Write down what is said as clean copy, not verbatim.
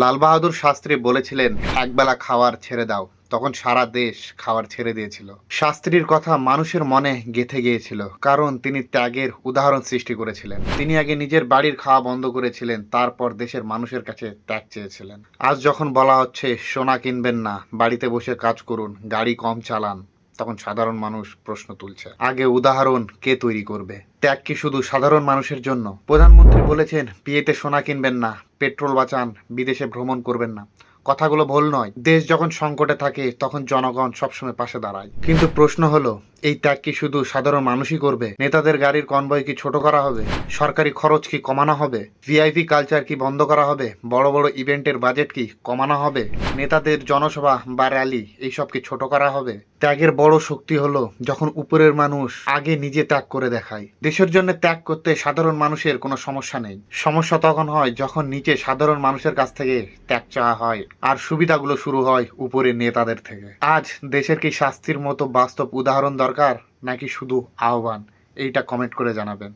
লাল বাহাদুর শাস্ত্রী বলেছিলেন, একবেলা খাওয়ার ছেড়ে দাও, তখন সারা দেশ খাওয়ার ছেড়ে দিয়েছিল। শাস্ত্রীর কথা মানুষের মনে গেঁথে গিয়েছিল, কারণ তিনি ত্যাগের উদাহরণ সৃষ্টি করেছিলেন। তিনি আগে নিজের বাড়ির খাওয়া বন্ধ করেছিলেন, তারপর দেশের মানুষের কাছে ত্যাগ চেয়েছিলেন। আজ যখন বলা হচ্ছে সোনা কিনবেন না, বাড়িতে বসে কাজ করুন, গাড়ি কম চালান, তখন সাধারণ মানুষ প্রশ্ন তুলছে, আগে উদাহরণ কে তৈরি করবে? ত্যাগ কি শুধু সাধারণ মানুষের জন্য? প্রধানমন্ত্রী বলেছেন, বিয়েতে সোনা কিনবেন না, পেট্রোল বাঁচান, বিদেশে ভ্রমণ করবেন না। কথাগুলো ভুল নয়। দেশ যখন সংকটে থাকে তখন জনগণ সবসময় পাশে দাঁড়ায়। কিন্তু প্রশ্ন হলো, এই ত্যাগ কি শুধু সাধারণ মানুষই করবে? নেতাদের গাড়ির কনভয় কি ছোট করা হবে? সরকারি খরচ কি কমানো হবে? ভিআইপি কালচার কি বন্ধ করা হবে? বড় বড় ইভেন্টের বাজেট কি কমানো হবে? নেতাদের জনসভা বা র্যালি এইসব কি ছোট করা হবে? ত্যাগের বড় শক্তি হলো যখন উপরের মানুষ আগে নিজে ত্যাগ করে দেখায়। দেশের জন্য ত্যাগ করতে সাধারণ মানুষের কোনো সমস্যা নেই। সমস্যা তখন হয় যখন নিচে সাধারণ মানুষের কাছ থেকে ত্যাগ চাওয়া হয় আর সুবিধাগুলো শুরু হয় উপরের নেতাদের থেকে। আজ দেশের কি শাস্তির মতো বাস্তব উদাহরণ দরকার, নাকি শুধু আহ্বান? এইটা কমেন্ট করে জানাবেন।